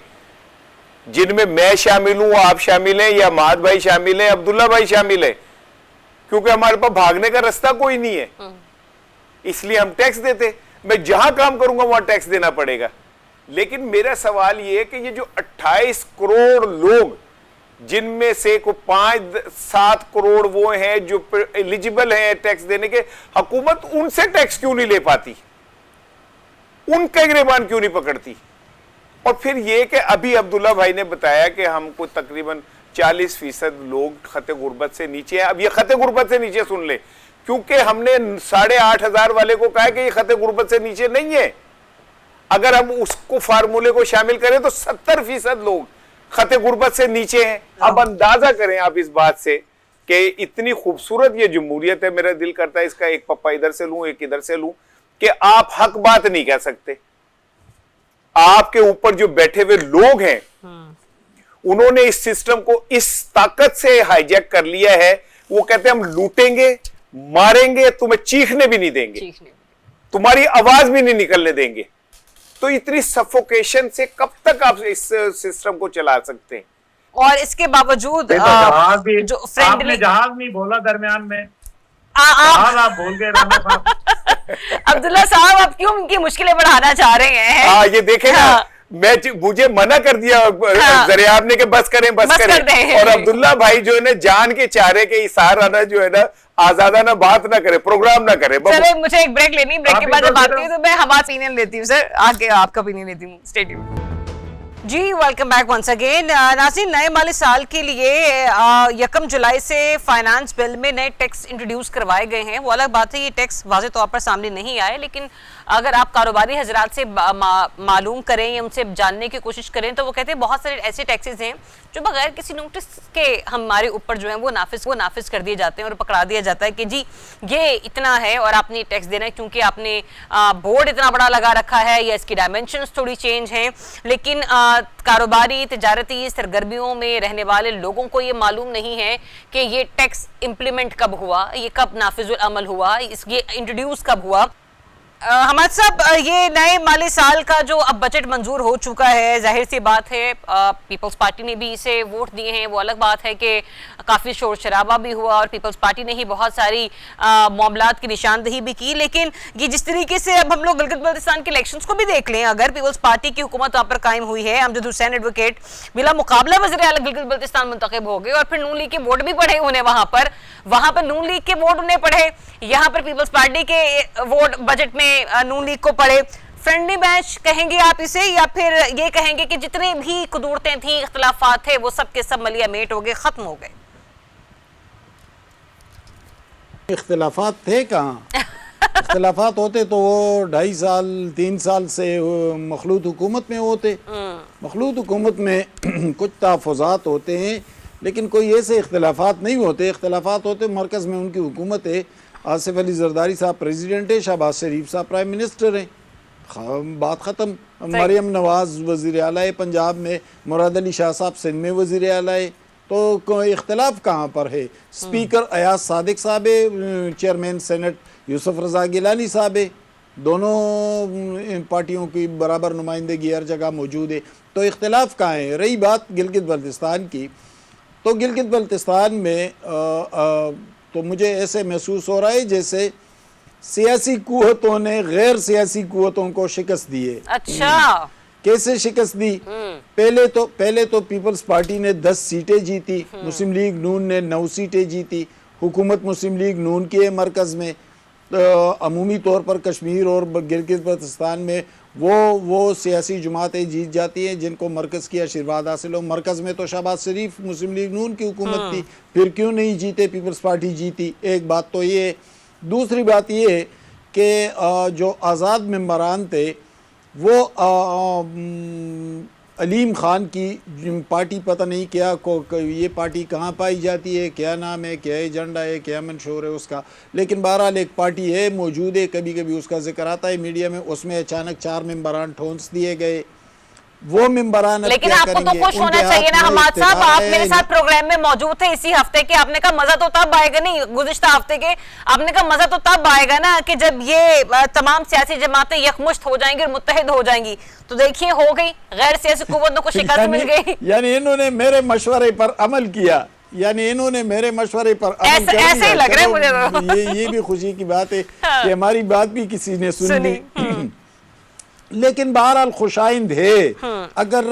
जिनमें मैं शामिल हूं, आप शामिल हैं, या माद भाई शामिल है, अब्दुल्ला भाई शामिल है, क्योंकि हमारे पास भागने का रास्ता कोई नहीं है, इसलिए हम टैक्स देते। मैं जहां काम करूंगा वहां टैक्स देना पड़ेगा। लेकिन मेरा सवाल यह है कि ये जो 28 करोड़ लोग, जिनमें से को 5-7 करोड़ वो हैं जो एलिजिबल हैं टैक्स देने के, हुकूमत उनसे टैक्स क्यों नहीं ले पाती, उनका गिरबान क्यों नहीं पकड़ती? और फिर ये कि अभी अब्दुल्ला भाई ने बताया कि हमको तकरीबन 40% लोग खते गुर्बत से नीचे हैं। अब ये खते गुर्बत से नीचे सुन ले, क्योंकि हमने 8,500 वाले को कहा कि ये खते गुर्बत से नीचे नहीं है। अगर हम उसको फार्मूले को शामिल करें तो 70% लोग खते गुर्बत से नीचे हैं। अब अंदाजा करें आप इस बात से कि इतनी खूबसूरत ये जमहूरियत है, मेरा दिल करता है इसका एक पप्पा इधर से लूं, एक इधर से लूं, कि आप हक बात नहीं कह सकते। आपके ऊपर जो बैठे हुए लोग हैं, उन्होंने इस सिस्टम को इस ताकत से हाईजैक कर लिया है, वो कहते हैं हम लूटेंगे, मारेंगे, तुम्हें चीखने भी नहीं देंगे, तुम्हारी आवाज भी नहीं निकलने देंगे। तो इतनी सफोकेशन से कब तक आप इस सिस्टम को चला सकते हैं? اور اس کے باوجود جو فرینڈلی جہاز نہیں بولا درمیان میں آپ بول گئے رانا صاحب. عبداللہ صاحب آپ کیوں ان کی مشکلیں بڑھانا چاہ رہے ہیں؟ ہاں یہ دیکھیں نا, مجھے منع کر دیا ذریعہ نے کہ بس کریں اور عبداللہ بھائی جو ہے نا جان کے چاہ رہے کہ سہارانہ جو ہے نا آزادانہ بات نہ کرے, پروگرام نہ کرے. چلے مجھے ایک بریک لینی, بریک کے بعد جب آتی ہوں تو میں ہمارا opinion لیتی ہوں سر, آگے آپ کا opinion لیتی ہوں. Stay tuned. جی ویلکم بیک ونس اگین. ناظرین, نئے مالی سال کے لیے 1 جولائی سے فائنانس بل میں نئے ٹیکس انٹروڈیوس کروائے گئے ہیں. وہ الگ بات ہے یہ ٹیکس واضح طور پر سامنے نہیں آئے, لیکن اگر آپ کاروباری حضرات سے معلوم کریں یا ان سے جاننے کی کوشش کریں تو وہ کہتے ہیں بہت سارے ایسے ٹیکسز ہیں جو بغیر کسی نوٹس کے ہمارے اوپر جو ہیں وہ نافذ کر دیے جاتے ہیں اور پکڑا دیا جاتا ہے کہ جی یہ اتنا ہے اور آپ نے ٹیکس دینا ہے کیونکہ آپ نے بورڈ اتنا بڑا لگا رکھا ہے یا اس کی ڈائمنشنز تھوڑی چینج ہیں. لیکن کاروباری تجارتی سرگرمیوں میں رہنے والے لوگوں کو یہ معلوم نہیں ہے کہ یہ ٹیکس امپلیمنٹ کب ہوا, یہ کب نافذ العمل ہوا, یہ انٹروڈیوس کب ہوا. حماد صاحب, یہ نئے مالی سال کا جو اب بجٹ منظور ہو چکا ہے, ظاہر سی بات ہے پیپلز پارٹی نے بھی اسے ووٹ دیے ہیں. وہ الگ بات ہے کہ کافی شور شرابہ بھی ہوا اور پیپلز پارٹی نے ہی بہت ساری معاملات کی نشاندہی بھی کی. لیکن یہ جس طریقے سے اب ہم لوگ گلگت بلتستان کے الیکشنز کو بھی دیکھ لیں, اگر پیپلز پارٹی کی حکومت وہاں پر قائم ہوئی ہے, امجد حسین ایڈوکیٹ بلا مقابلہ وزیر اعلیٰ گلگت بلتستان منتخب ہو گئے اور پھر نون لیگ کے ووٹ بھی پڑے انہیں وہاں پر نون لیگ کے ووٹ انہیں پڑے, یہاں پر پیپلز پارٹی کے ووٹ بجٹ میں نون لیگ کو پڑے. فرینڈلی میچ کہیں گے آپ اسے, یا پھر یہ کہیں گے کہ جتنے بھی قدورتیں تھیں, اختلافات تھے, وہ سب کے سب ملیا میٹ ہو گئے, ختم ہو گئے؟ اختلافات تھے کہاں؟ اختلافات ہوتے تو وہ 2.5 سال 3 سال سے مخلوط حکومت میں ہوتے. مخلوط حکومت میں کچھ تحفظات ہوتے ہیں لیکن کوئی ایسے اختلافات نہیں ہوتے. اختلافات ہوتے مرکز میں ان کی حکومت ہے, آصف علی زرداری صاحب پریزیڈنٹ ہے, شہباز شریف صاحب پرائم منسٹر ہیں, بات ختم. مریم نواز وزیر اعلیٰ پنجاب میں, مراد علی شاہ صاحب سندھ میں وزیر اعلیٰ, تو کوئی اختلاف کہاں پر ہے؟ سپیکر ایاز صادق صاحب, چیئرمین سینٹ یوسف رضا گیلانی صاحب, دونوں پارٹیوں کی برابر نمائندگی ہر جگہ موجود ہے, تو اختلاف کہاں ہے؟ رہی بات گلگت بلتستان کی, تو گلگت بلتستان میں تو مجھے ایسے محسوس ہو رہا ہے جیسے سیاسی قوتوں نے غیر سیاسی قوتوں کو شکست دی ہے. اچھا, کیسے شکست دی؟ پہلے تو پیپلز پارٹی نے 10 سیٹیں جیتی, مسلم لیگ نون نے 9 سیٹیں جیتی. حکومت مسلم لیگ نون کی ہے مرکز میں. عمومی طور پر کشمیر اور گلگت بلتستان میں وہ سیاسی جماعتیں جیت جاتی ہیں جن کو مرکز کی آشیرواد حاصل ہو. مرکز میں تو شہباز شریف مسلم لیگ نون کی حکومت تھی, پھر کیوں نہیں جیتے, پیپلز پارٹی جیتی. ایک بات تو یہ ہے. دوسری بات یہ ہے کہ جو آزاد ممبران تھے وہ علیم خان کی پارٹی, پتہ نہیں کیا یہ پارٹی کہاں پائی جاتی ہے, کیا نام ہے, کیا ایجنڈا ہے, کیا منشور ہے اس کا, لیکن بہرحال ایک پارٹی ہے موجود ہے, کبھی کبھی اس کا ذکر آتا ہے میڈیا میں. اس میں اچانک 4 ممبران ٹھونس دیے گئے. وہ ممبران لیکن آپ کو تو خوش ہونا چاہیے نا حماد صاحب, آپ میرے ساتھ پروگرام میں موجود تھے اسی ہفتے کے, آپ نے کہا مزہ تو تب آئے گا, نہیں گزشتہ ہفتے کے, آپ نے کہا مزہ تو تب آئے گا نا کہ جب یہ تمام سیاسی جماعتیں یکمشت ہو جائیں گی اور متحد ہو جائیں گی. تو دیکھیے ہو گئی, غیر سیاسی قوتوں کو شکست مل گئی. یعنی انہوں نے میرے مشورے پر عمل کیا, ایسے ہی لگ رہے مجھے. یہ بھی خوشی کی بات ہے کہ ہماری بات بھی کسی نے سن لی. لیکن بہرحال خوشائند ہے. اگر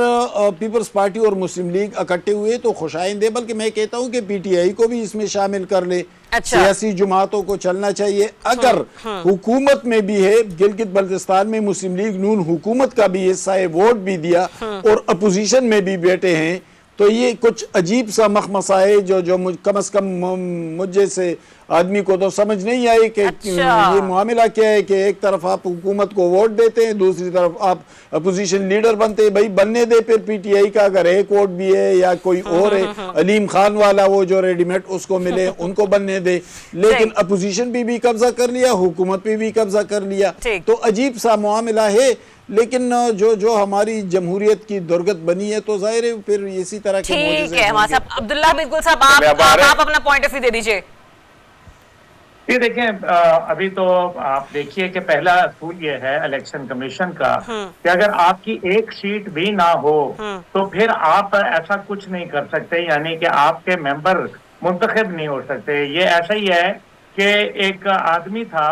پیپلز پارٹی اور مسلم لیگ اکٹھے ہوئے تو خوشائند ہے, بلکہ میں کہتا ہوں کہ پی ٹی آئی کو بھی اس میں شامل کر لے. سیاسی جماعتوں کو چلنا چاہیے. اگر حکومت میں بھی ہے, گلگت بلتستان میں مسلم لیگ نون حکومت کا بھی حصہ ہے, ووٹ بھی دیا اور اپوزیشن میں بھی بیٹھے ہیں, تو یہ کچھ عجیب سا مخمصہ ہے جو کم از کم مجھ جیسے آدمی کو تو سمجھ نہیں آئی کہ یہ معاملہ کیا ہے کہ ایک طرف آپ حکومت کو ووٹ دیتے ہیں, دوسری طرف آپ اپوزیشن لیڈر بنتے ہیں. بھائی بننے دے پھر پی ٹی آئی کا اگر ایک ووٹ بھی ہے یا کوئی اور ہے, علیم خان والا وہ جو ریڈی میڈ اس کو ملے ان کو بننے دے. لیکن اپوزیشن بھی قبضہ کر لیا, حکومت بھی قبضہ کر لیا, تو عجیب سا معاملہ ہے. لیکن جو ہماری جمہوریت کی درگت بنی ہے تو ظاہر ہے پھر اسی طرح کے ٹھیک ہے. عبداللہ بالکل صاحب آپ اپنا پوائنٹ آف ویو دے دیجئے. ये देखें, अभी तो आप देखिए कि पहला असूल ये है इलेक्शन कमीशन का कि अगर आपकी एक सीट भी ना हो तो फिर आप ऐसा कुछ नहीं कर सकते, यानी कि आपके मेंबर मुंतखब नहीं हो सकते। ये ऐसा ही है कि एक आदमी था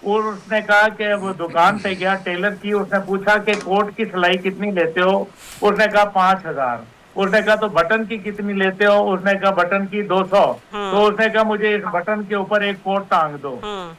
और उसने कहा कि वो दुकान पे गया टेलर की, उसने पूछा कि कोट की सिलाई कितनी लेते हो, उसने कहा 5,000। उसने कहा तो बटन की कितनी लेते हो, उसने कहा बटन की 200। तो उसने कहा मुझे इस बटन के ऊपर एक कोट टांग दो।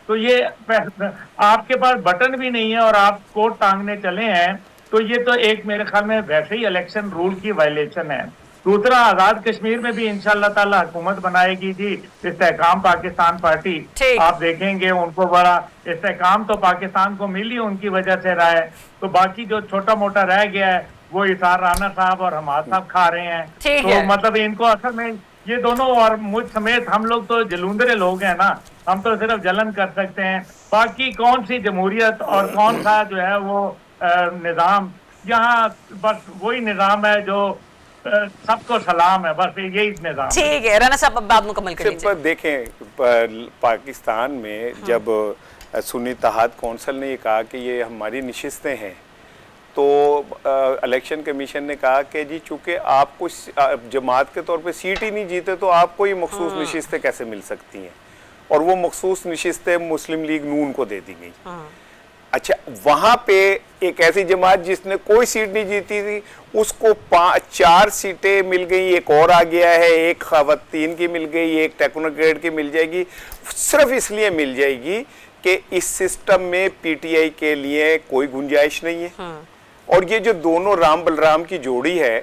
तो ये आपके पास बटन भी नहीं है और आप कोट टांगने चले हैं, तो ये तो एक मेरे ख्याल में वैसे ही इलेक्शन रूल की वायलेशन है। दूसरा, आजाद कश्मीर में भी इंशाल्लाह ताला हुकूमत बनाएगी जी इस्तेहकाम पाकिस्तान पार्टी। आप देखेंगे उनको बड़ा इस्तेहकाम तो पाकिस्तान को मिली उनकी वजह से रहा है, तो बाकी जो छोटा मोटा रह गया है वो इसार राना साहब और हमाद साहब खा रहे हैं। तो मतलब इनको असल में ये दोनों और मुझ समेत हम लोग तो जलूंदरे लोग हैं ना, हम तो सिर्फ जलन कर सकते हैं। बाकी कौन सी जमहूरियत और कौन सा जो है वो निज़ाम, यहाँ बस वही निज़ाम है जो सबको सलाम है, बस यही निज़ाम। ठीक है राना साहब, अब बात मुकम्मल कर लीजिए। देखें, पाकिस्तान में जब सुन्नी इत्तेहाद कौंसिल ने ये कहा कि ये हमारी नशिस्तें हैं, तो इलेक्शन कमीशन ने कहा कि जी चूंकि आपको जमात के तौर पे सीट ही नहीं जीते तो आपको ये मखसूस नशिस्तें कैसे मिल सकती हैं, और वो मखसूस नशिस्तें मुस्लिम लीग नून को दे दी गई। अच्छा, वहां पे एक ऐसी जमात जिसने कोई सीट नहीं जीती थी उसको 4 सीटें मिल गई, एक और आ गया है, एक खवातीन की मिल गई, एक टेक्नोक्रेट की मिल जाएगी। सिर्फ इसलिए मिल जाएगी कि इस सिस्टम में पीटीआई के लिए कोई गुंजाइश नहीं है। और ये जो दोनों राम बलराम की जोड़ी है,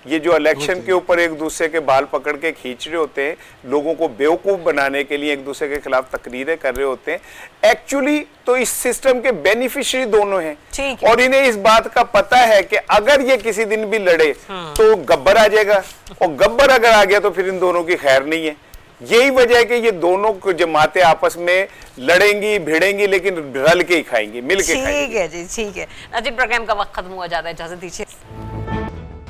ये जो इलेक्शन के ऊपर एक दूसरे के बाल पकड़ के खींच रहे होते हैं, लोगों को बेवकूफ बनाने के लिए एक दूसरे के खिलाफ तकरीरें कर रहे होते हैं, एक्चुअली तो इस सिस्टम के बेनिफिशियरी दोनों हैं। और इन्हें इस बात का पता है कि अगर ये किसी दिन भी लड़े तो गब्बर आ जाएगा, और गब्बर अगर आ गया तो फिर इन दोनों की खैर नहीं है। यही वजह है कि ये दोनों जमातें आपस में लड़ेंगी भिड़ेंगी, लेकिन रल के ही खाएंगी, मिल के खाएंगी। ठीक है जी, ठीक है नाज़रीन, प्रोग्राम का वक्त खत्म हुआ जाता है, इजाजत दीजिए।